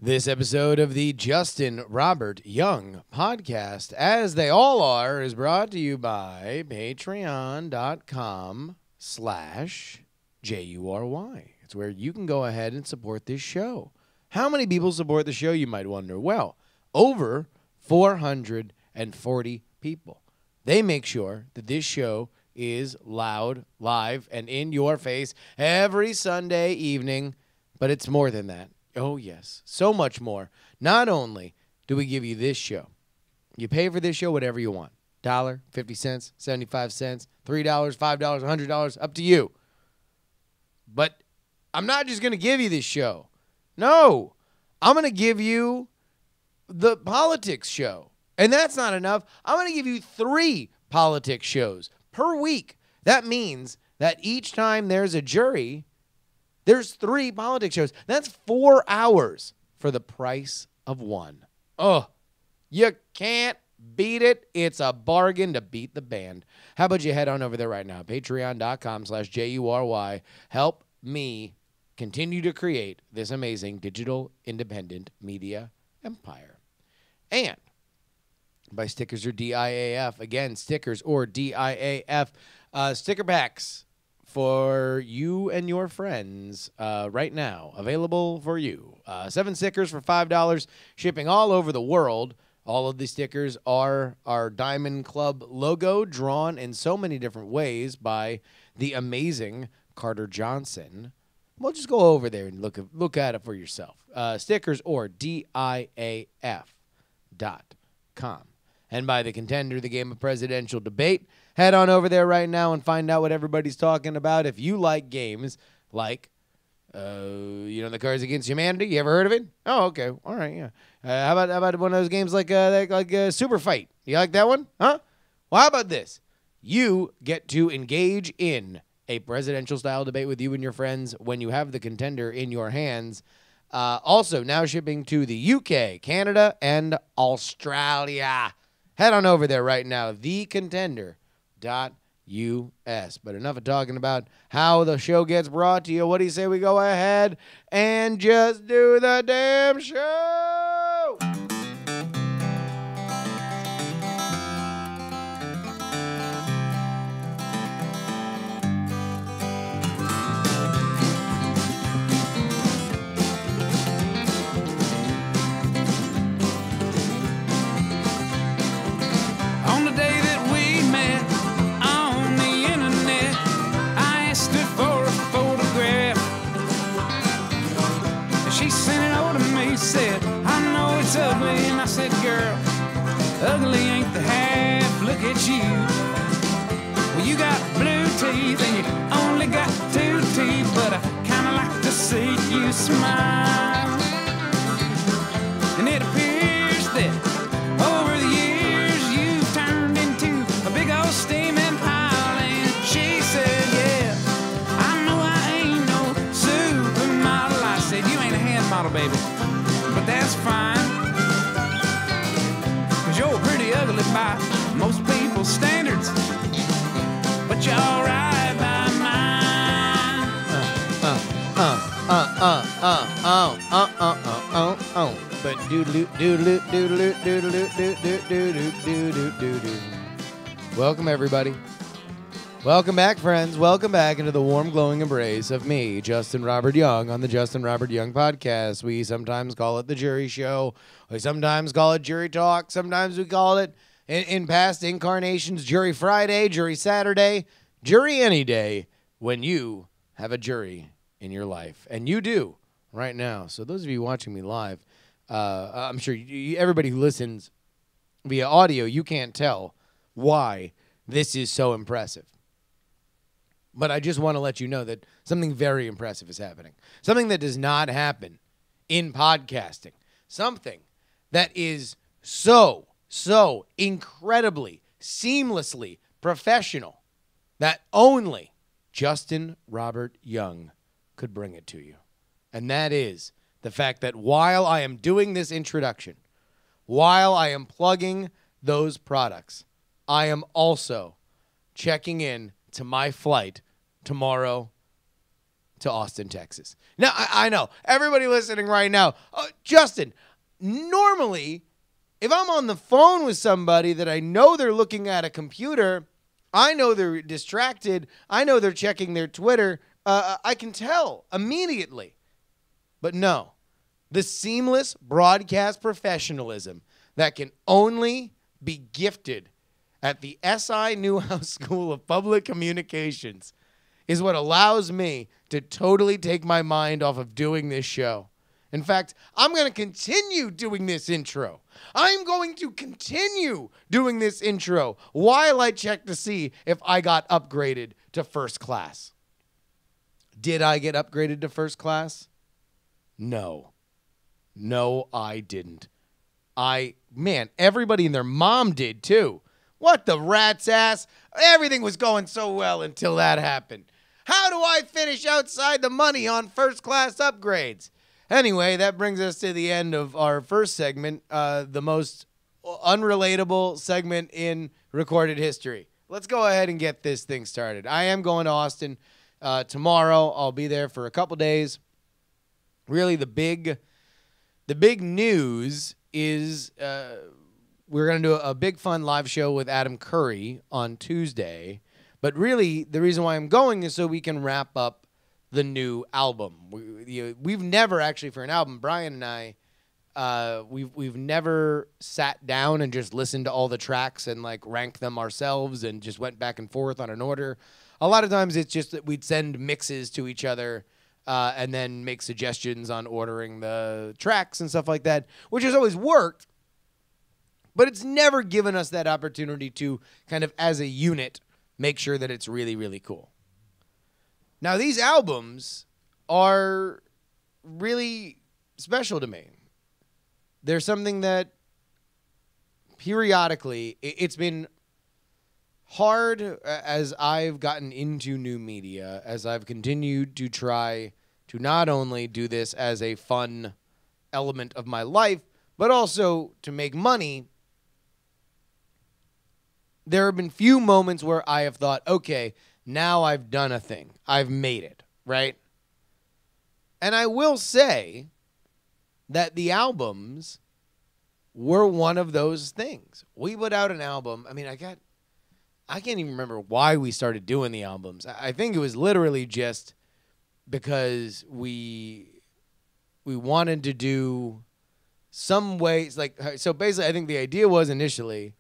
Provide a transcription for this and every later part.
This episode of the Justin Robert Young podcast, as they all are, is brought to you by patreon.com/JuRY. It's where you can go ahead and support this show. How many people support the show, you might wonder? Well, over 440 people. They make sure that this show is loud, live, and in your face every Sunday evening, but it's more than that. Oh, yes. So much more. Not only do we give you this show, you pay for this show whatever you want. $1, 50 cents, 75 cents, $3, $5, $100, up to you. But I'm not just going to give you this show. No, I'm going to give you the politics show. And that's not enough. I'm going to give you 3 politics shows per week. That means that each time there's a jury, there's 3 politics shows. That's 4 hours for the price of 1. Oh, you can't beat it. It's a bargain to beat the band. How about you head on over there right now, patreon.com/JuRY. Help me continue to create this amazing digital independent media empire. And by stickers or DIAF. Again, stickers or DIAF. Sticker packs for you and your friends right now. Available for you. 7 stickers for $5. Shipping all over the world. All of the stickers are our Diamond Club logo, drawn in so many different ways by the amazing Carter Johnson. Well, just go over there and look at it for yourself. Stickers or DIAF.com. And by the contender, the game of presidential debate. Head on over there right now and find out what everybody's talking about. If you like games like, the Cards Against Humanity, you ever heard of it? Oh, okay, all right, yeah. How about one of those games like Super Fight? You like that one? Huh? Well, how about this? You get to engage in a presidential style debate with you and your friends when you have the contender in your hands. Also, now shipping to the UK, Canada, and Australia. Head on over there right now, thecontender.us. But enough of talking about how the show gets brought to you. What do you say we go ahead and just do the damn show? Said, I know it's ugly, and I said, girl, ugly ain't the half, look at you. Well, you got blue teeth, and you only got 2 teeth, but I kinda like to see you smile. And it appears that over the years you've turned into a big old steaming pile. And she said, yeah, I know I ain't no supermodel. I said, you ain't a hand model, baby. But that's fine, 'cause you're pretty ugly by most people's standards, but you're alright by mine. But doodaloo. Welcome, everybody. Welcome back, friends. Welcome back into the warm, glowing embrace of me, Justin Robert Young, on the Justin Robert Young podcast. We sometimes call it the Jury Show. We sometimes call it Jury Talk. Sometimes we call it, in past incarnations, Jury Friday, Jury Saturday, Jury any day when you have a jury in your life. And you do right now. So those of you watching me live, I'm sure everybody who listens via audio, you can't tell why this is so impressive. But I just want to let you know that something very impressive is happening. Something that does not happen in podcasting. Something that is so incredibly, seamlessly professional that only Justin Robert Young could bring it to you. And that is the fact that while I am doing this introduction, while I am plugging those products, I am also checking in to my flight tomorrow to Austin, Texas. Now, I know everybody listening right now, Justin, normally if I'm on the phone with somebody that I know they're looking at a computer, I know they're distracted, I know they're checking their Twitter, I can tell immediately. But no, the seamless broadcast professionalism that can only be gifted at the SI Newhouse School of Public Communications is what allows me to totally take my mind off of doing this show. In fact, I'm going to continue doing this intro. I'm going to continue doing this intro while I check to see if I got upgraded to first class. Did I get upgraded to first class? No. No, I didn't. Everybody and their mom did too. What the rat's ass? Everything was going so well until that happened. How do I finish outside the money on first class upgrades? Anyway, that brings us to the end of our first segment, the most unrelatable segment in recorded history. Let's go ahead and get this thing started. I am going to Austin tomorrow. I'll be there for a couple days. Really, the big news is we're going to do a big fun live show with Adam Curry on Tuesday. But really, the reason why I'm going is so we can wrap up the new album. We've never actually, for an album, Brian and I, we've never sat down and just listened to all the tracks and like rank them ourselves and just went back and forth on an order. A lot of times it's just that we'd send mixes to each other and then make suggestions on ordering the tracks and stuff like that, which has always worked. But it's never given us that opportunity to kind of, as a unit, make sure that it's really, really cool. Now, these albums are really special to me. They're something that periodically, it's been hard as I've gotten into new media, as I've continued to try to not only do this as a fun element of my life, but also to make money. There have been few moments where I have thought, okay, now I've done a thing. I've made it, right? And I will say that the albums were one of those things. We put out an album. I mean, I can't even remember why we started doing the albums. I think it was literally just because we wanted to do some ways, so basically I think the idea was initially,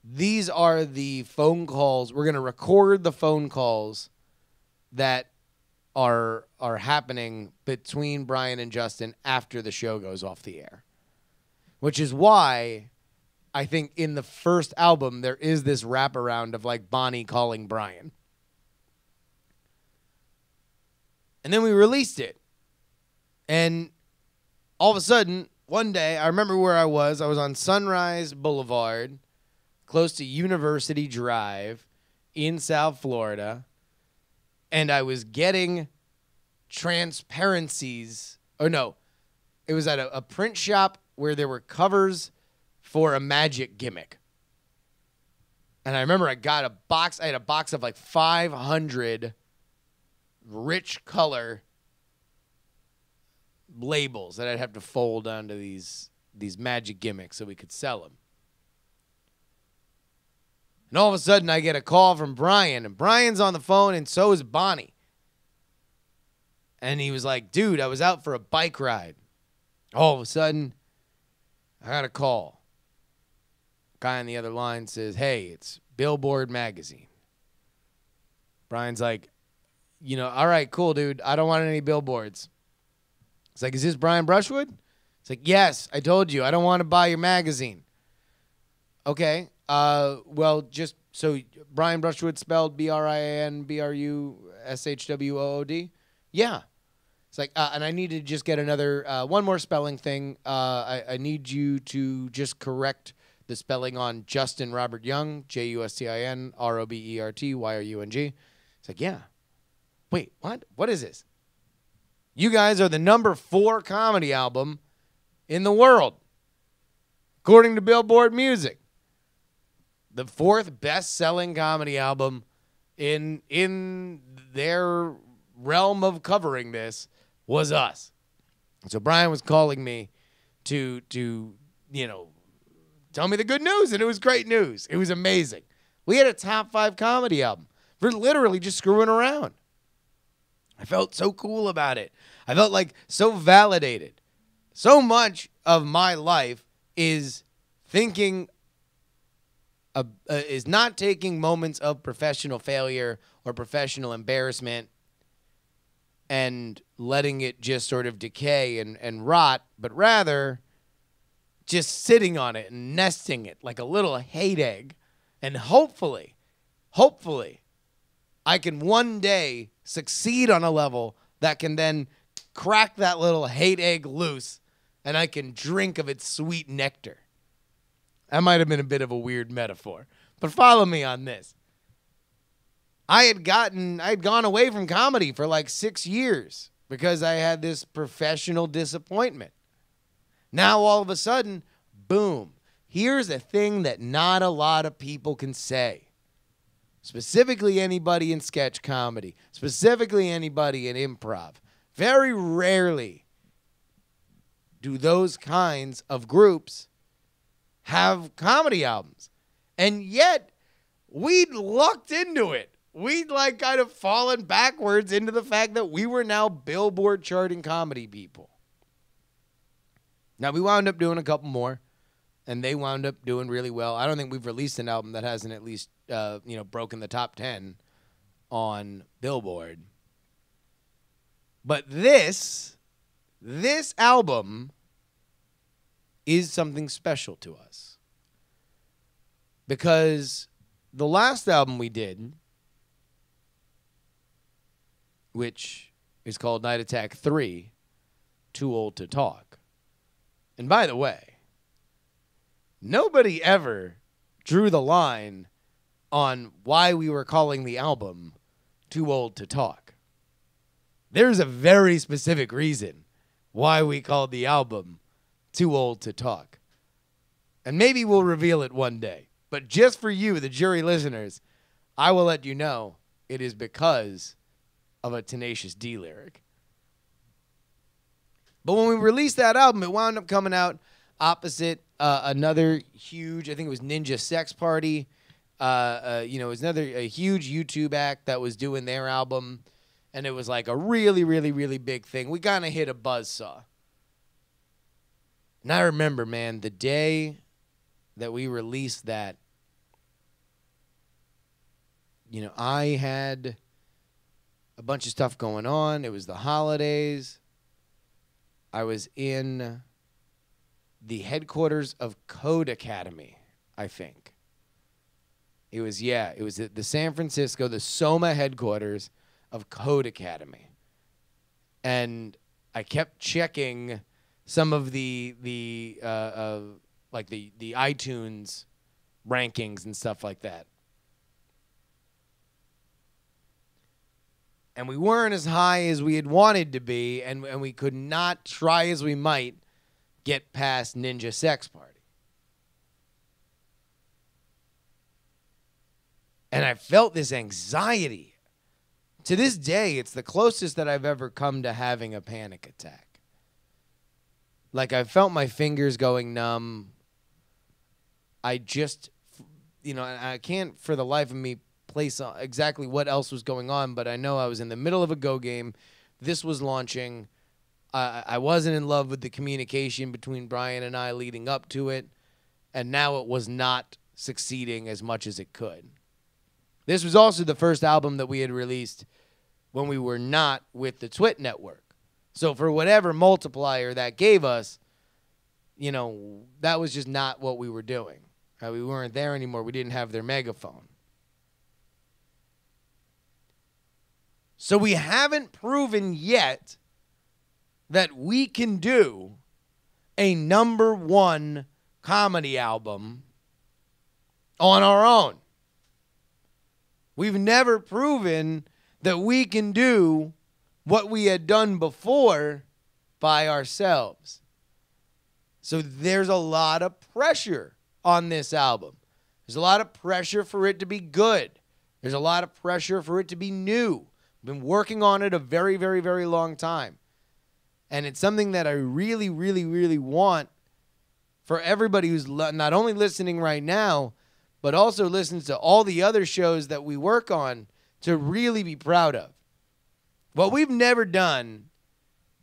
these are the phone calls. We're going to record the phone calls that are happening between Brian and Justin after the show goes off the air. Which is why I think in the first album there is this wraparound of like Bonnie calling Brian. And then we released it. And all of a sudden, one day, I remember where I was. I was on Sunrise Boulevard, close to University Drive in South Florida, and I was getting transparencies. Oh, no. It was at a print shop where there were covers for a magic gimmick. And I remember I got a box. I had a box of like 500 rich color labels that I'd have to fold onto these magic gimmicks so we could sell them. And all of a sudden, I get a call from Brian, and Brian's on the phone, and so is Bonnie. And he was like, dude, I was out for a bike ride. All of a sudden, I got a call. Guy on the other line says, hey, it's Billboard Magazine. Brian's like, all right, cool, dude. I don't want any billboards. It's like, is this Brian Brushwood? It's like, yes, I told you. I don't want to buy your magazine. Okay. Well, just so Brian Brushwood spelled BrianBrushwood? Yeah. It's like, and I need to just get another, one more spelling thing. I need you to just correct the spelling on Justin Robert Young, JustinRobertyung. It's like, yeah. Wait, what? What is this? You guys are the number 4 comedy album in the world, according to Billboard Music. The 4th best-selling comedy album in their realm of covering this was us. So Brian was calling me to tell me the good news, and it was great news. It was amazing. We had a top 5 comedy album for literally just screwing around. I felt so cool about it. I felt like so validated. So much of my life is is not taking moments of professional failure or professional embarrassment and letting it just sort of decay and rot, but rather just sitting on it and nesting it like a little hate egg. And hopefully, I can one day succeed on a level that can then crack that little hate egg loose and I can drink of its sweet nectar. That might have been a bit of a weird metaphor, but follow me on this. I had gone away from comedy for like 6 years because I had this professional disappointment. Now all of a sudden, boom, here's a thing that not a lot of people can say. Specifically anybody in sketch comedy, specifically anybody in improv. Very rarely do those kinds of groups have comedy albums. And yet, we'd lucked into it. We'd like kind of fallen backwards into the fact that we were now Billboard charting comedy people. Now, we wound up doing a couple more, and they wound up doing really well. I don't think we've released an album that hasn't at least, broken the top 10 on Billboard. But this album is something special to us. Because the last album we did, which is called Night Attack 3, Too Old to Talk. And by the way, nobody ever drew the line on why we were calling the album Too Old to Talk. There's a very specific reason why we called the album Too Old to Talk. And maybe we'll reveal it one day. But just for you, the JuRY listeners, I will let you know it is because of a Tenacious D lyric. But when we released that album, it wound up coming out opposite another huge, I think it was Ninja Sex Party. It was a huge YouTube act that was doing their album. And it was like a really, really, really big thing. We kind of hit a buzzsaw. And I remember, man, the day that we released that, I had a bunch of stuff going on. It was the holidays. I was in the headquarters of Code Academy, I think. It was at the San Francisco, the Soma headquarters of Code Academy. And I kept checking some of the iTunes rankings and stuff like that. And we weren't as high as we had wanted to be, and we could not, try as we might, get past Ninja Sex Party. And I felt this anxiety. To this day, it's the closest that I've ever come to having a panic attack. Like, I felt my fingers going numb. I just, I can't for the life of me place exactly what else was going on, but I know I was in the middle of a Go game. This was launching. I wasn't in love with the communication between Brian and I leading up to it, and now it was not succeeding as much as it could. This was also the first album that we had released when we were not with the Twit Network. So for whatever multiplier that gave us, that was just not what we were doing. We weren't there anymore. We didn't have their megaphone. So we haven't proven yet that we can do a #1 comedy album on our own. We've never proven that we can do what we had done before by ourselves. So there's a lot of pressure on this album. There's a lot of pressure for it to be good. There's a lot of pressure for it to be new, Been working on it a very, very, very long time. And it's something that I really, really, really want for everybody who's not only listening right now, but also listens to all the other shows that we work on to really be proud of. What we've never done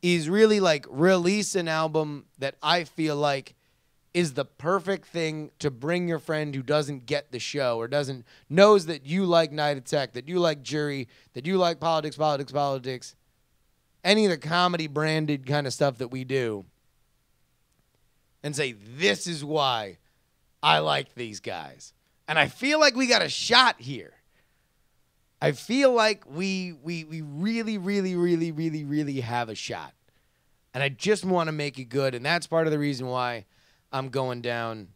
is really like release an album that I feel like is the perfect thing to bring your friend who doesn't get the show or knows that you like Night Attack, that you like JuRY, that you like politics, any of the comedy branded kind of stuff that we do, and say, this is why I like these guys. And I feel like we got a shot here. I feel like we really, really, really, really, really have a shot. And I just want to make it good. And that's part of the reason why I'm going down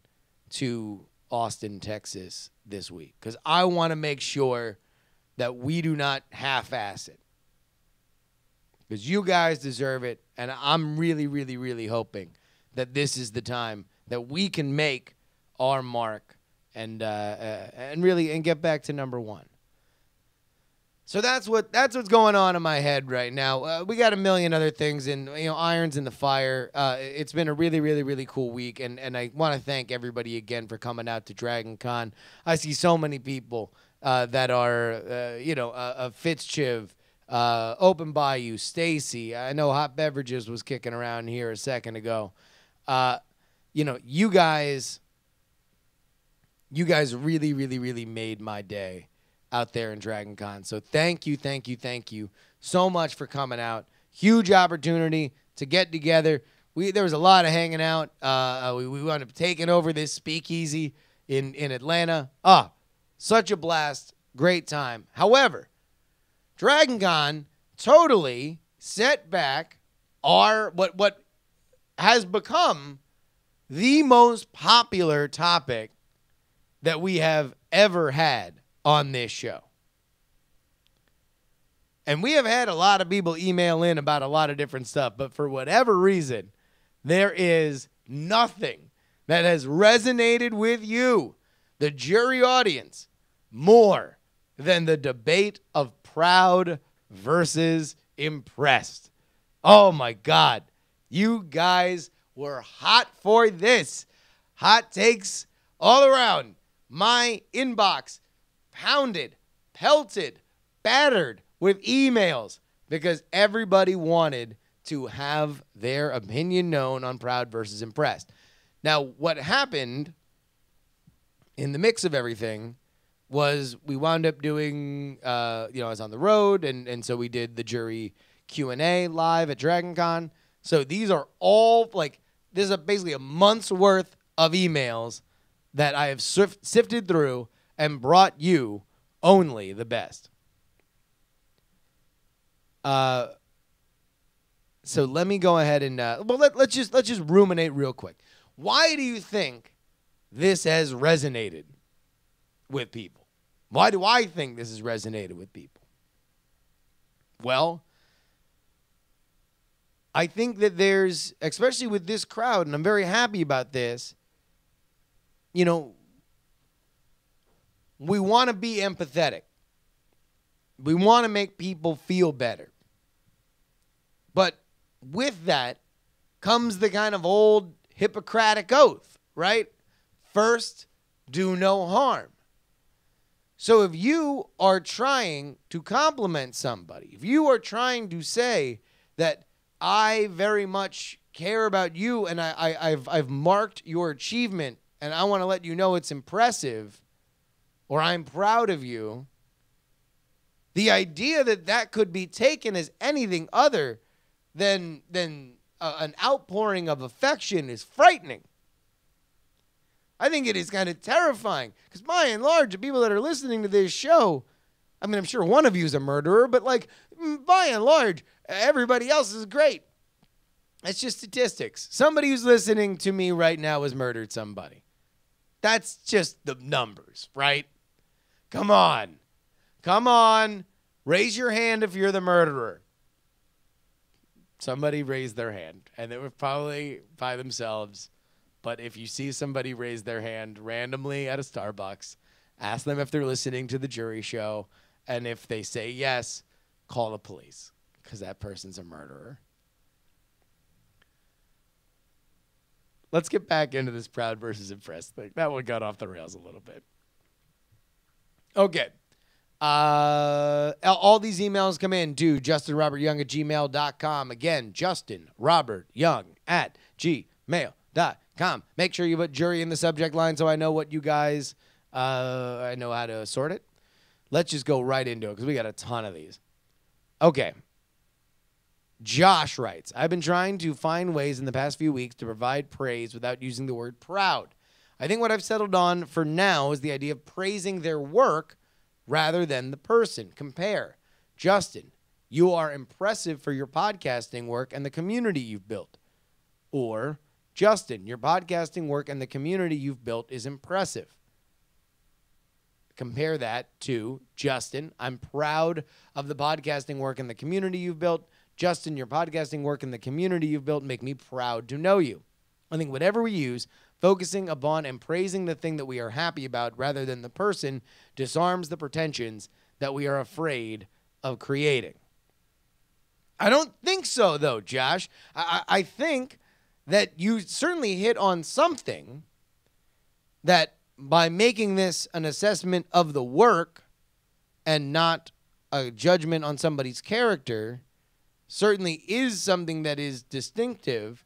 to Austin, Texas this week. Because I want to make sure that we do not half-ass it. Because you guys deserve it. And I'm really, really, really hoping that this is the time that we can make our mark and get back to number one. So that's what's going on in my head right now. We got a million other things and irons in the fire. It's been a really, really, really cool week, and I want to thank everybody again for coming out to Dragon Con. I see so many people that are Fitzchiv, Open Bayou, Stacy. I know Hot Beverages was kicking around here a second ago. You guys really, really, really made my day out there in Dragon Con. So thank you so much for coming out. Huge opportunity to get together. There was a lot of hanging out. We wound up taking over this speakeasy in Atlanta. Such a blast. Great time. However, Dragon Con totally set back what has become the most popular topic that we have ever had on this show. And we have had a lot of people email in about a lot of different stuff, but for whatever reason, there is nothing that has resonated with you, the JuRY audience, more than the debate of proud versus impressed. Oh my God. You guys were hot for this. Hot takes all around. My inbox pounded, pelted, battered with emails because everybody wanted to have their opinion known on proud versus impressed. Now, what happened in the mix of everything was we wound up doing, I was on the road, and so we did the JuRY Q&A live at Dragon Con. So these are all, this is basically a month's worth of emails that I have sifted through and brought you only the best. So let me go ahead and let's just ruminate real quick. Why do you think this has resonated with people? Why do I think this has resonated with people? Well, I think that there's, especially with this crowd, and I'm very happy about this, we want to be empathetic. We want to make people feel better. But with that comes the kind of old Hippocratic oath, right? First, do no harm. So if you are trying to compliment somebody, if you are trying to say that I very much care about you and I've marked your achievement and I want to let you know it's impressive, or I'm proud of you, the idea that that could be taken as anything other than an outpouring of affection is frightening. I think it is kind of terrifying because by and large, the people that are listening to this show, I mean, I'm sure one of you is a murderer, but by and large, everybody else is great. It's just statistics. Somebody who's listening to me right now has murdered somebody. That's just the numbers, right? Come on. Raise your hand if you're the murderer. Somebody raised their hand, and they were probably by themselves. But if you see somebody raise their hand randomly at a Starbucks, ask them if they're listening to the JuRY show, and if they say yes, call the police because that person's a murderer. Let's get back into this proud versus impressed thing. That one got off the rails a little bit. Okay. All these emails come in to justinrobertyoung@gmail.com. Again, justinrobertyoung@gmail.com. Make sure you put jury in the subject line so I know what you guys, I know how to sort it. Let's just go right into it because we got a ton of these. Okay. Josh writes, I've been trying to find ways in the past few weeks to provide praise without using the word proud. I think what I've settled on for now is the idea of praising their work rather than the person. Compare. Justin, you are impressive for your podcasting work and the community you've built. Or, Justin, your podcasting work and the community you've built is impressive. Compare that to, Justin, I'm proud of the podcasting work and the community you've built. Justin, your podcasting work and the community you've built make me proud to know you. I think whatever we use, focusing upon and praising the thing that we are happy about rather than the person disarms the pretensions that we are afraid of creating. I don't think so, though, Josh. I think that you certainly hit on something that by making this an assessment of the work and not a judgment on somebody's character certainly is something that is distinctive.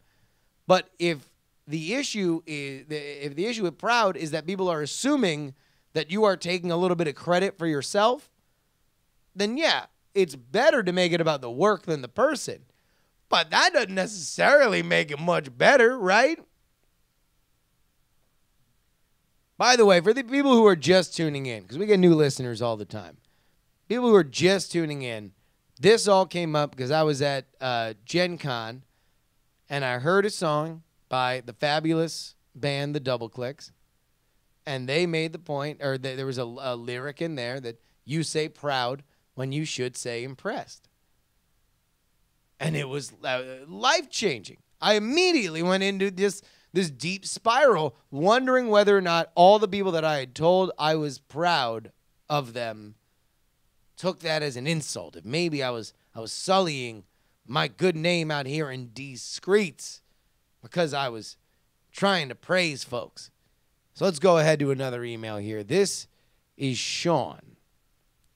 But if the issue with proud is that people are assuming that you are taking a little bit of credit for yourself, then yeah, it's better to make it about the work than the person. But that doesn't necessarily make it much better, right? By the way, for the people who are just tuning in, because we get new listeners all the time, people who are just tuning in, this all came up because I was at Gen Con, and I heard a song by the fabulous band, the Double Clicks, and they made the point, or there was a lyric in there that you say proud when you should say impressed. And it was life-changing. I immediately went into this deep spiral, wondering whether or not all the people that I had told I was proud of them took that as an insult. If maybe I was sullying my good name out here in these streets because I was trying to praise folks. So let's go ahead to another email here. This is Sean.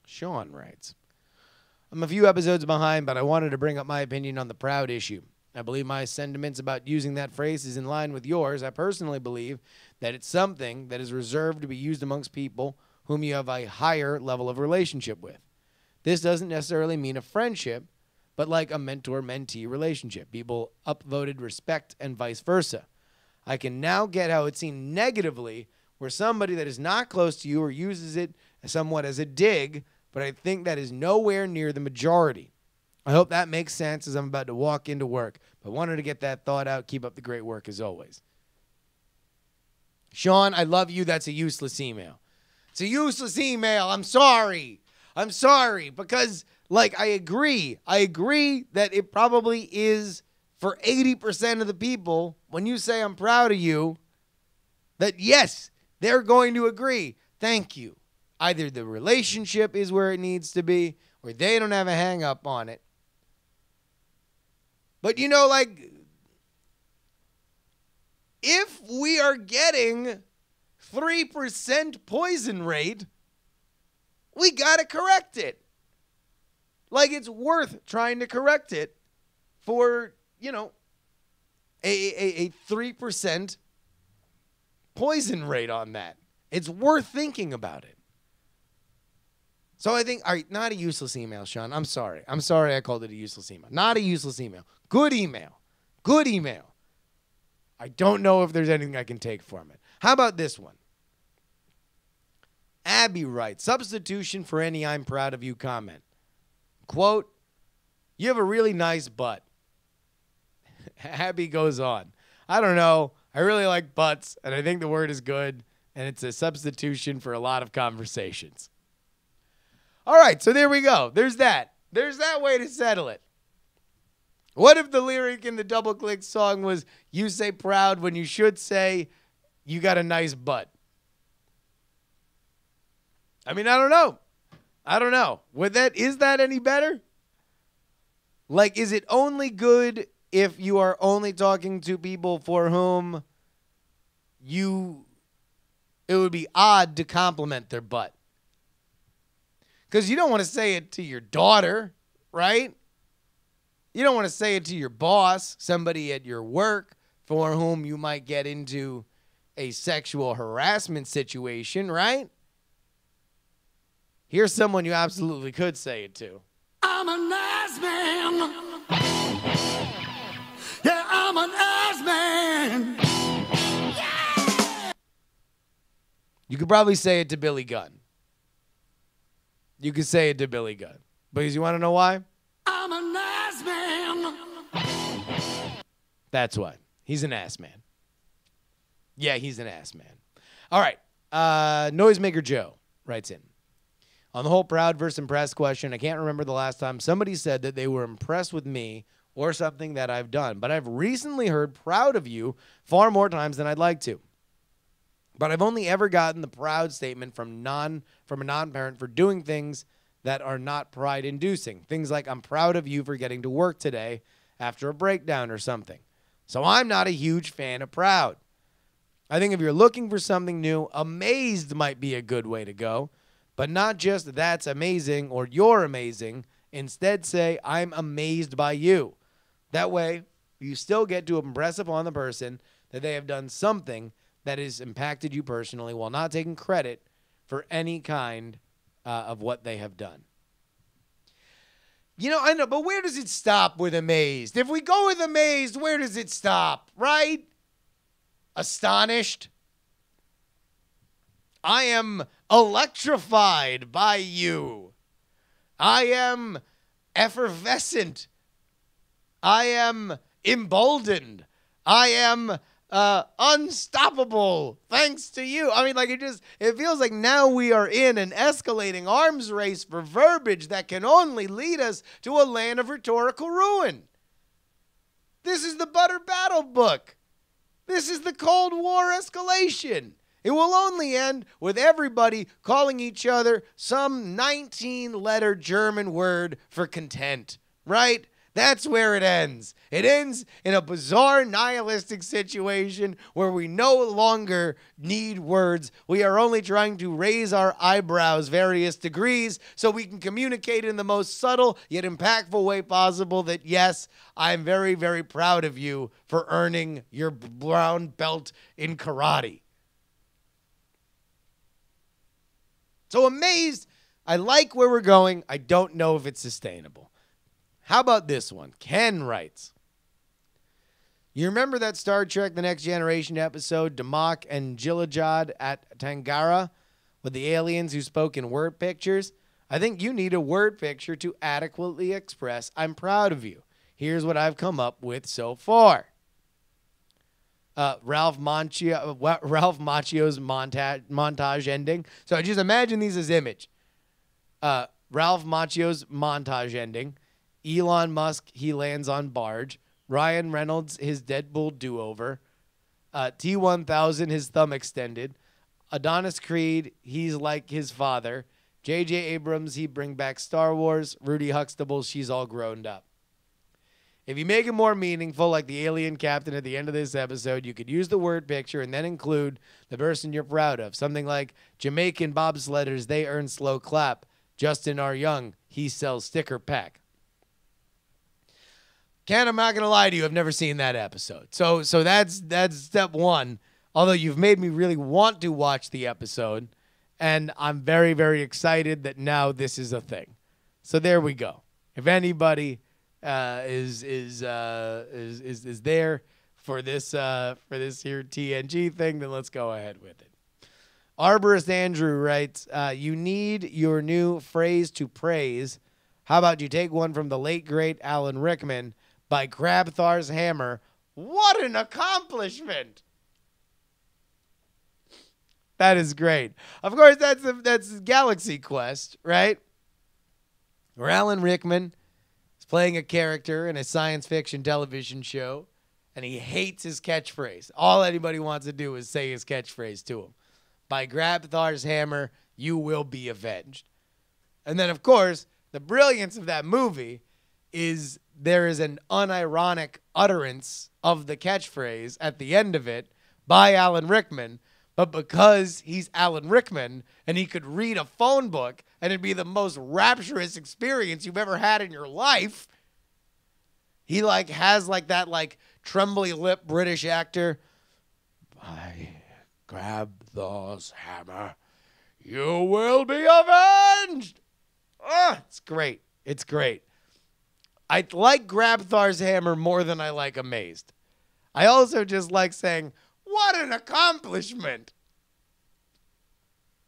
Sean writes, I'm a few episodes behind, but I wanted to bring up my opinion on the proud issue. I believe my sentiments about using that phrase is in line with yours. I personally believe that it's something that is reserved to be used amongst people whom you have a higher level of relationship with. This doesn't necessarily mean a friendship, but like a mentor-mentee relationship. People upvoted respect and vice versa. I can now get how it's seen negatively where somebody that is not close to you or uses it somewhat as a dig, but I think that is nowhere near the majority. I hope that makes sense as I'm about to walk into work, but wanted to get that thought out. Keep up the great work as always. Sean, I love you. That's a useless email. It's a useless email. I'm sorry. Because, like, I agree. I agree that it probably is for 80% of the people, when you say I'm proud of you, that yes, they're going to agree. Thank you. Either the relationship is where it needs to be, or they don't have a hang up on it. But, you know, like, if we are getting 3% poison rate, we got to correct it. Like, it's worth trying to correct it for, you know, a 3% poison rate on that. It's worth thinking about it. So I think, all right, not a useless email, Sean. I'm sorry I called it a useless email. Not a useless email. Good email. Good email. I don't know if there's anything I can take from it. How about this one? Abby writes, substitution for any I'm proud of you comment. Quote, you have a really nice butt. Abby goes on. I don't know. I really like butts, and I think the word is good, and it's a substitution for a lot of conversations. All right, so there we go. There's that. There's that way to settle it. What if the lyric in the Double Click song was, you say proud when you should say, you got a nice butt? I mean, I don't know. Is that any better? Like, is it only good if you are only talking to people for whom it would be odd to compliment their butt? Because you don't want to say it to your daughter, right? You don't want to say it to your boss, somebody at your work for whom you might get into a sexual harassment situation, right? Here's someone you absolutely could say it to. I'm a nice man. Yeah, I'm a nice man. Yeah. You could probably say it to Billy Gunn. You could say it to Billy Gunn. Because you want to know why? I'm a nice man. That's why. He's an ass man. Yeah, he's an ass man. All right. Noisemaker Joe writes in. On the whole proud versus impressed question, I can't remember the last time somebody said that they were impressed with me or something that I've done. But I've recently heard proud of you far more times than I'd like to. But I've only ever gotten the proud statement from a non-parent for doing things that are not pride-inducing. Things like, I'm proud of you for getting to work today after a breakdown or something. So I'm not a huge fan of proud. I think if you're looking for something new, amazed might be a good way to go. But not just that's amazing or you're amazing. Instead say, I'm amazed by you. That way, you still get to impress upon the person that they have done something that has impacted you personally while not taking credit for any kind of what they have done. You know, I know, but where does it stop with amazed? If we go with amazed, where does it stop, right? Astonished? I am electrified by you. I am effervescent. I am emboldened. I am unstoppable thanks to you. I mean, like, it feels like now we are in an escalating arms race for verbiage that can only lead us to a land of rhetorical ruin. This is the Butter Battle book. This is the Cold War escalation. It will only end with everybody calling each other some 19-letter German word for content, right? That's where it ends. It ends in a bizarre nihilistic situation where we no longer need words. We are only trying to raise our eyebrows various degrees so we can communicate in the most subtle yet impactful way possible that, yes, I'm very, very proud of you for earning your brown belt in karate. So amazed, I like where we're going. I don't know if it's sustainable. How about this one? Ken writes, you remember that Star Trek The Next Generation episode, Damak and Gilajad at Tangara, with the aliens who spoke in word pictures? I think you need a word picture to adequately express I'm proud of you. Here's what I've come up with so far. Ralph Macchio's montage ending. So just imagine these as image. Ralph Macchio's montage ending. Elon Musk, he lands on barge. Ryan Reynolds, his Deadpool do-over. T-1000, his thumb extended. Adonis Creed, he's like his father. J.J. Abrams, he bring back Star Wars. Rudy Huxtable, she's all grown up. If you make it more meaningful, like the alien captain at the end of this episode, you could use the word picture and then include the person you're proud of. Something like Jamaican bobsledders, they earn slow clap. Justin R. Young, he sells sticker pack. Ken, I'm not going to lie to you. I've never seen that episode. So that's step one. Although you've made me really want to watch the episode. And I'm very, very excited that now this is a thing. So there we go. If anybody is there for this here TNG thing, then let's go ahead with it. Arborist Andrew writes, you need your new phrase to praise. How about you take one from the late great Alan Rickman by Grabthar's Hammer? What an accomplishment! That is great. Of course, that's Galaxy Quest, right? Where Alan Rickman is playing a character in a science fiction television show, and he hates his catchphrase. All anybody wants to do is say his catchphrase to him. By Grabthar's Hammer, you will be avenged. And then, of course, the brilliance of that movie is there is an unironic utterance of the catchphrase at the end of it by Alan Rickman, but because he's Alan Rickman and he could read a phone book and it'd be the most rapturous experience you've ever had in your life, he like has like that like trembly lip British actor. I grab Thor's hammer. You will be avenged. Oh, it's great. It's great. I like grab Thor's hammer more than I like amazed. I also just like saying, what an accomplishment.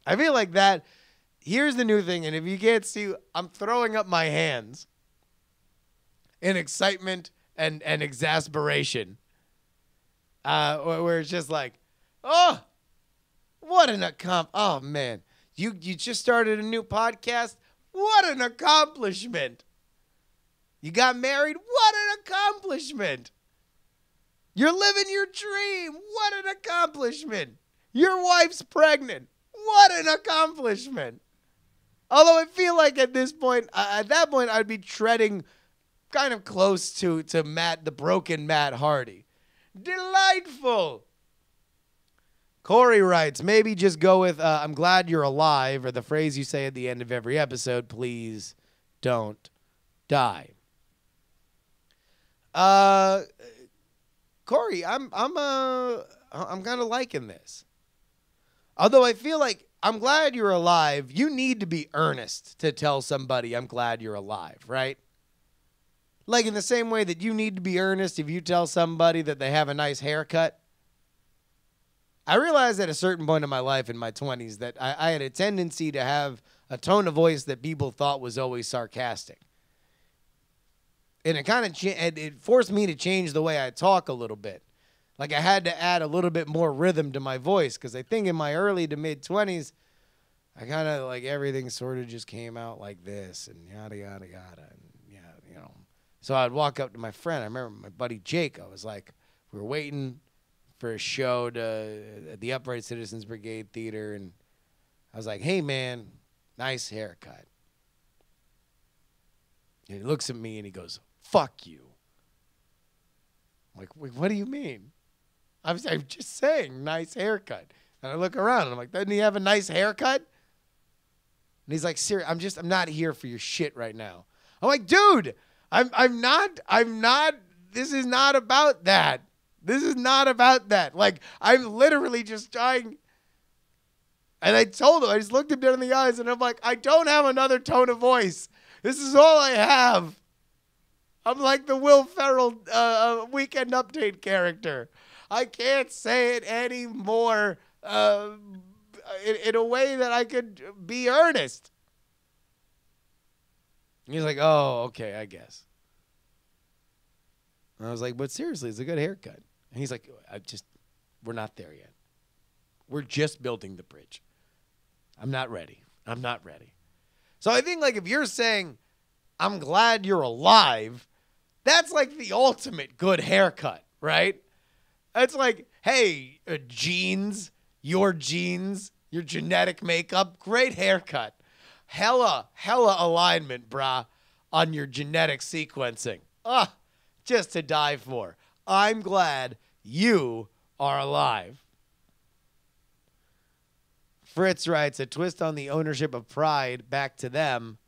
I feel like that. Here's the new thing. And if you can't see, I'm throwing up my hands in excitement and exasperation. Where it's just like, oh, what an oh man, you just started a new podcast. What an accomplishment. You got married. What an accomplishment. You're living your dream. What an accomplishment. Your wife's pregnant. What an accomplishment. Although I feel like at that point, I'd be treading kind of close to Matt, the broken Matt Hardy. Delightful. Corey writes, maybe just go with, I'm glad you're alive, or the phrase you say at the end of every episode, please don't die. Corey, I'm kind of liking this. Although I feel like I'm glad you're alive, you need to be earnest to tell somebody I'm glad you're alive, right? Like in the same way that you need to be earnest if you tell somebody that they have a nice haircut. I realized at a certain point in my life in my 20s that I had a tendency to have a tone of voice that people thought was always sarcastic. And it kind of it forced me to change the way I talk a little bit. Like I had to add a little bit more rhythm to my voice because I think in my early to mid 20s, I kind of like everything sort of just came out like this and yada, yada, yada. And yeah, you know. So I'd walk up to my friend. I remember my buddy Jake. I was like, we were waiting for a show at the Upright Citizens Brigade Theater. And I was like, hey, man, nice haircut. And he looks at me and he goes, fuck you. I'm like, wait, what do you mean? I'm just saying, nice haircut. And I look around and I'm like, doesn't he have a nice haircut? And he's like, Siri, I'm not here for your shit right now. I'm like, dude, I'm not, this is not about that. This is not about that. Like, I'm literally just trying. And I told him, I just looked him dead in the eyes and I'm like, I don't have another tone of voice. This is all I have. I'm like the Will Ferrell Weekend Update character. I can't say it any more in a way that I could be earnest. And he's like, oh, okay, I guess. And I was like, but seriously, it's a good haircut. And he's like, we're not there yet. We're just building the bridge. I'm not ready. So I think like if you're saying, I'm glad you're alive, that's like the ultimate good haircut, right? It's like, hey, genes, your genetic makeup, great haircut. Hella alignment, brah, on your genetic sequencing. Just to die for. I'm glad you are alive. Fritz writes, a twist on the ownership of pride, back to them.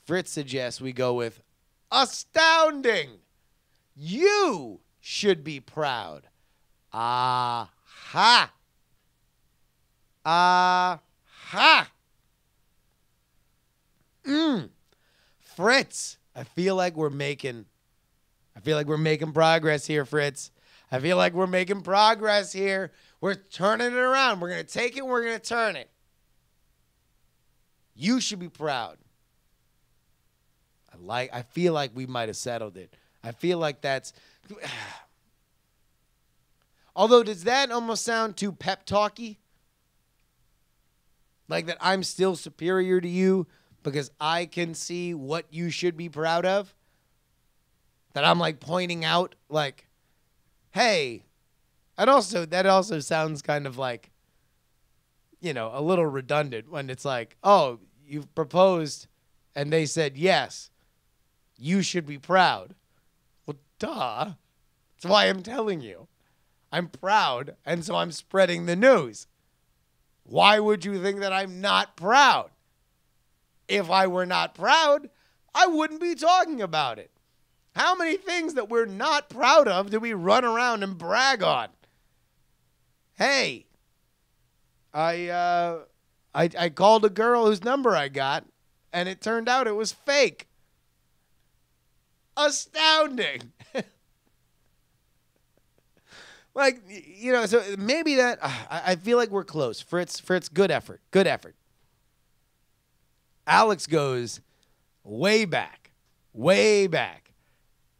Fritz suggests we go with astounding. You should be proud. Aha. Aha. Fritz, I feel like we're making progress here, Fritz. I feel like we're making progress here. We're turning it around. We're going to take it. We're going to turn it. You should be proud. I feel like we might have settled it. I feel like that's... Although, does that almost sound too pep talky? Like that I'm still superior to you because I can see what you should be proud of? That I'm like pointing out like, hey, and also that also sounds kind of like, you know, a little redundant when it's like, oh, you've proposed and they said yes. You should be proud. Well, duh. That's why I'm telling you. I'm proud, and so I'm spreading the news. Why would you think that I'm not proud? If I were not proud, I wouldn't be talking about it. How many things that we're not proud of do we run around and brag on? Hey, I called a girl whose number I got, and it turned out it was fake. Astounding. Like, you know, so maybe that, I feel like we're close. Fritz, good effort. Good effort. Alex goes way back,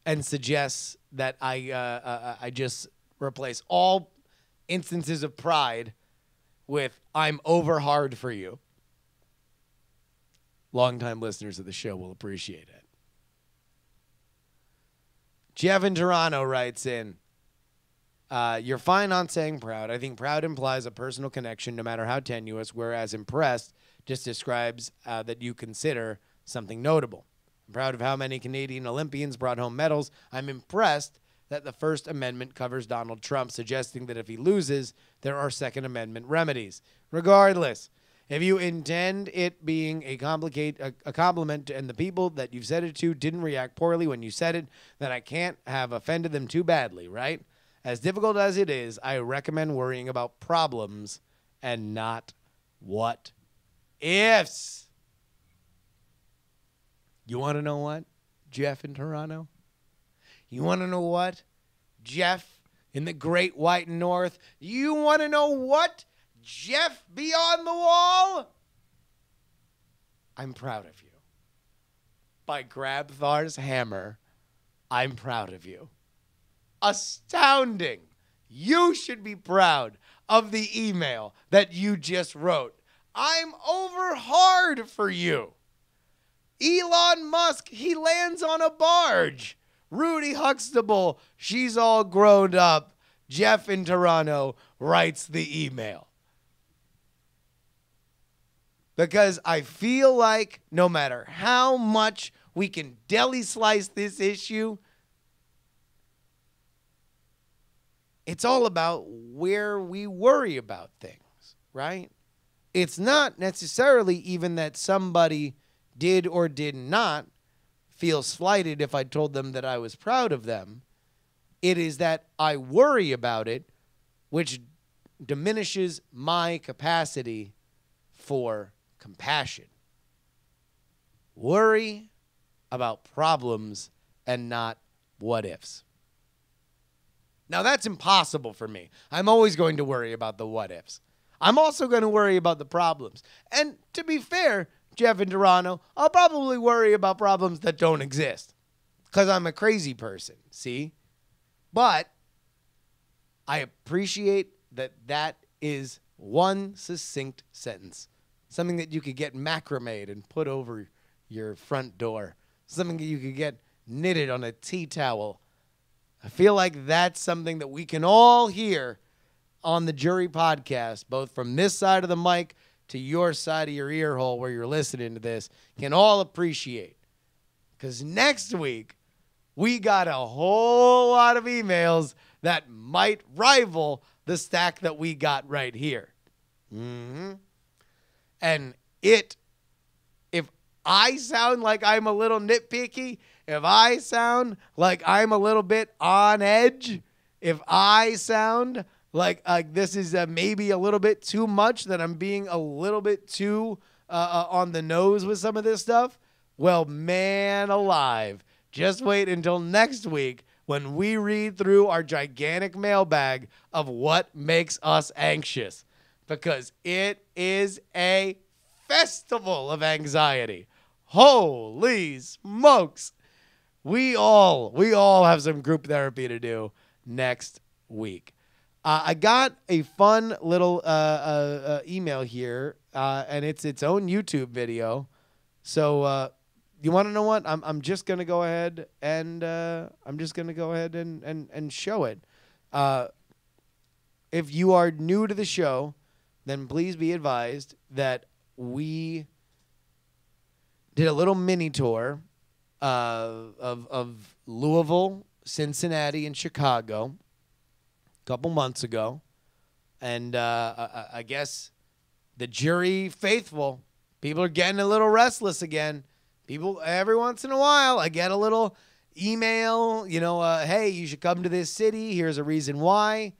and suggests that I just replace all instances of pride with "I'm over hard for you." Longtime listeners of the show will appreciate it. Jeff in Toronto writes in, you're fine on saying proud. I think proud implies a personal connection, no matter how tenuous, whereas impressed just describes that you consider something notable. I'm proud of how many Canadian Olympians brought home medals. I'm impressed that the First Amendment covers Donald Trump, suggesting that if he loses, there are Second Amendment remedies. Regardless, if you intend it being a compliment and the people that you've said it to didn't react poorly when you said it, then I can't have offended them too badly, right? As difficult as it is, I recommend worrying about problems and not what ifs. You want to know what, Jeff in Toronto? You want to know what, Jeff in the Great White North? You want to know what, Jeff beyond the wall? I'm proud of you. By Grabthar's hammer, I'm proud of you. Astounding. You should be proud of the email that you just wrote. I'm over hard for you. Elon Musk, he lands on a barge. Rudy Huxtable, she's all grown up. Jeff in Toronto writes the email. Because I feel like no matter how much we can deli slice this issue, it's all about where we worry about things, right? It's not necessarily even that somebody did or did not feel slighted if I told them that I was proud of them. It is that I worry about it, which diminishes my capacity for compassion. Worry about problems and not what ifs. Now, that's impossible for me. I'm always going to worry about the what ifs. I'm also going to worry about the problems. And to be fair, Jeff in Toronto, I'll probably worry about problems that don't exist because I'm a crazy person, see? But I appreciate that that is one succinct sentence, something that you could get macrameed and put over your front door, something that you could get knitted on a tea towel. I feel like that's something that we can all hear on the JuRY podcast, both from this side of the mic to your side of your ear hole where you're listening to this, can all appreciate. Because next week, we got a whole lot of emails that might rival the stack that we got right here. And if I sound like I'm a little nitpicky, if I sound like I'm a little bit on edge, if I sound like this is maybe a little bit too much, that I'm being a little bit too on the nose with some of this stuff, well, man alive, just wait until next week when we read through our gigantic mailbag of what makes us anxious, because it is a festival of anxiety. Holy smokes. We all have some group therapy to do next week. I got a fun little email here, and it's its own YouTube video. So you want to know what? I'm just gonna go ahead and show it. If you are new to the show, then please be advised that we did a little mini tour of Louisville, Cincinnati, and Chicago a couple months ago. And I guess the JuRY faithful, people are getting a little restless again. People, every once in a while, I get a little email, hey, you should come to this city. Here's a reason why.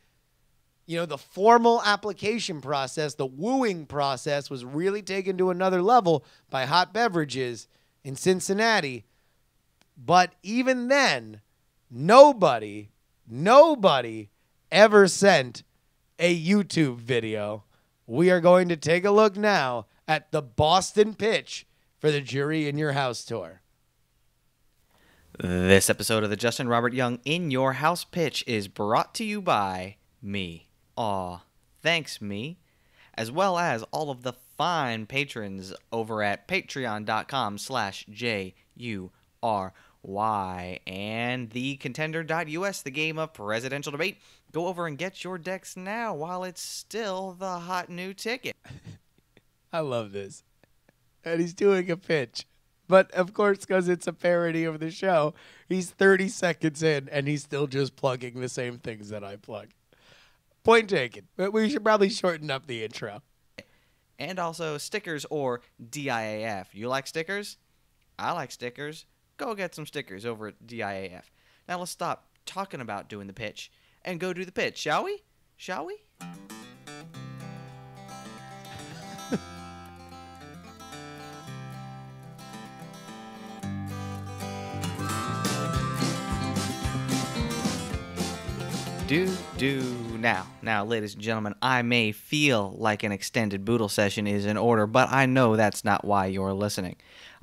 The formal application process, the wooing process, was really taken to another level by Hot Beverages in Cincinnati. But even then, nobody ever sent a YouTube video. We are going to take a look now at the Boston pitch for the JuRY in Your House tour. This episode of the Justin Robert Young In Your House pitch is brought to you by me. Aw, thanks me. As well as all of the fine patrons over at patreon.com/JuRY and the contender.us, the game of presidential debate. Go over and get your decks now while it's still the hot new ticket. I love this. And he's doing a pitch. But, of course, because it's a parody of the show, he's 30 seconds in, and he's still just plugging the same things that I plug. Point taken. But we should probably shorten up the intro. And also stickers or DIAF. You like stickers? I like stickers. Go get some stickers over at DIAF. Now let's stop talking about doing the pitch and go do the pitch, shall we? Shall we? Now, ladies and gentlemen, I may feel like an extended boodle session is in order, but I know that's not why you're listening.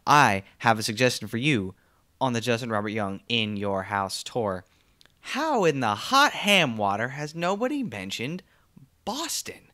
I have a suggestion for you on the Justin Robert Young In Your House tour. How in the hot ham water has nobody mentioned Boston?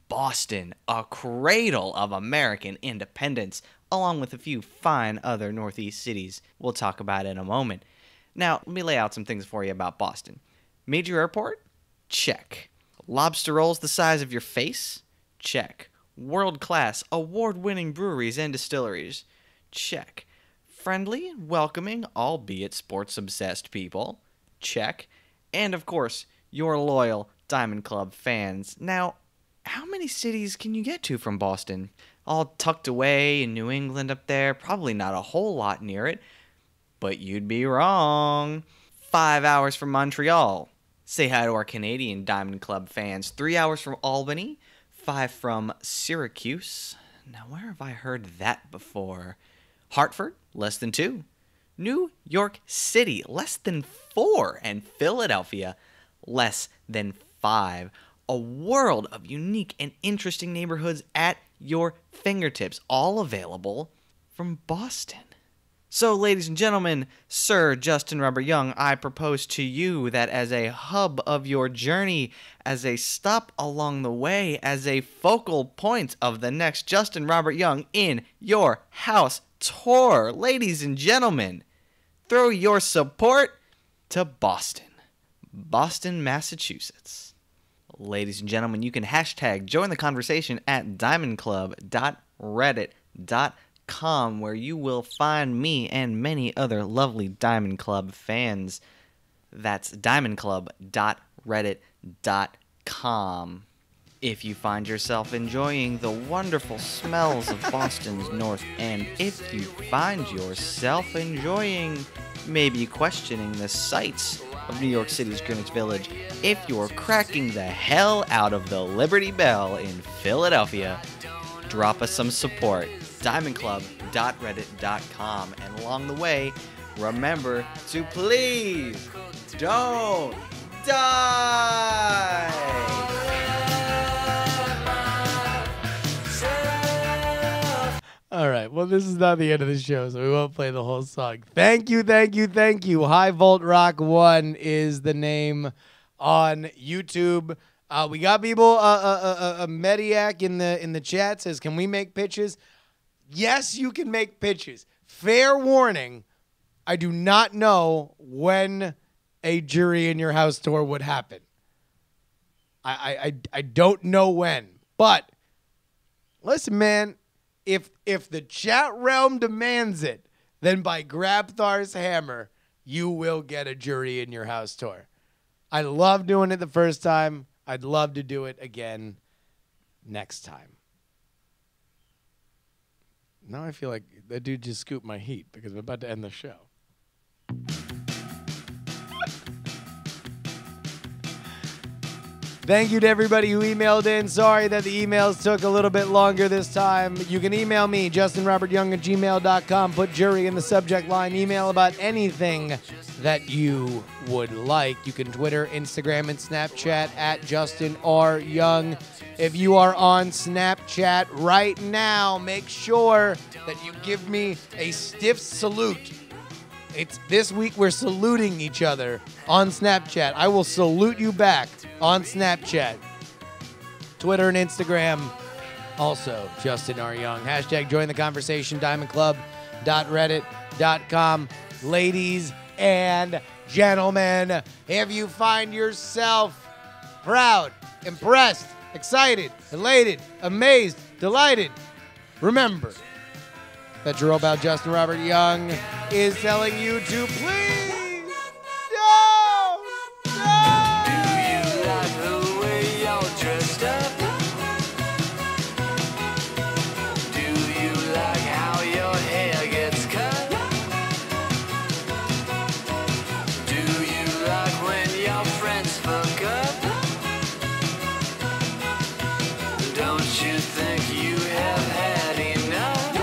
Boston, a cradle of American independence, along with a few fine other Northeast cities we'll talk about in a moment. Now, let me lay out some things for you about Boston. Major airport? Check. Lobster rolls the size of your face? Check. World-class, award-winning breweries and distilleries? Check. Friendly, welcoming, albeit sports-obsessed people? Check. And, of course, your loyal Diamond Club fans. Now, how many cities can you get to from Boston? All tucked away in New England up there? Probably not a whole lot near it. But you'd be wrong. 5 hours from Montreal. Say hi to our Canadian Diamond Club fans. 3 hours from Albany. 5 from Syracuse. Now, where have I heard that before? Hartford, less than 2. New York City, less than 4. And Philadelphia, less than 5. A world of unique and interesting neighborhoods at your fingertips, all available from Boston. So, ladies and gentlemen, Sir Justin Robert Young, I propose to you that as a hub of your journey, as a stop along the way, as a focal point of the next Justin Robert Young In Your House tour, ladies and gentlemen, throw your support to Boston. Boston, Massachusetts. Ladies and gentlemen, you can hashtag join the conversation at diamondclub.reddit.com, where you will find me and many other lovely Diamond Club fans. That's diamondclub.reddit.com. If you find yourself enjoying the wonderful smells of Boston's North End, if you find yourself enjoying maybe questioning the sights of New York City's Greenwich Village, if you're cracking the hell out of the Liberty Bell in Philadelphia, drop us some support. diamondclub.reddit.com. And along the way, remember to please don't die! All right. Well, this is not the end of the show, so we won't play the whole song. Thank you, thank you, thank you. High Volt Rock 1 is the name on YouTube. We got people. Mediac in the chat says, "Can we make pitches?" Yes, you can make pitches. Fair warning: I do not know when a JuRY in Your House tour would happen. I don't know when, but listen, man. If the chat realm demands it, then by Grabthar's hammer, you will get a JuRY in your house tour. I love doing it the first time. I'd love to do it again next time. Now I feel like that dude just scooped my heat because I'm about to end the show. Thank you to everybody who emailed in. Sorry that the emails took a little bit longer this time. You can email me, justinrobertyoung@gmail.com. Put JuRY in the subject line. Email about anything that you would like. You can Twitter, Instagram, and Snapchat at Justin R. Young. If you are on Snapchat right now, make sure that you give me a stiff salute. It's this week we're saluting each other on Snapchat. I will salute you back on Snapchat. Twitter and Instagram, also Justin R. Young. Hashtag join the conversation, diamondclub.reddit.com. Ladies and gentlemen, if you find yourself proud, impressed, excited, elated, amazed, delighted, remember that your old pal Justin Robert Young is telling you to please don't. Do you like the way you're dressed up? Do you like how your hair gets cut? Do you like when your friends fuck up? Don't you think you have had enough?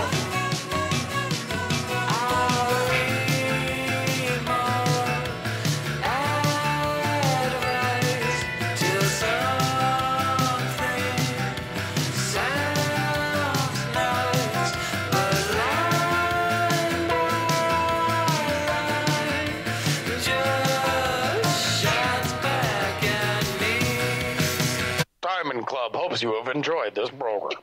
Diamond Club hopes you have enjoyed this program.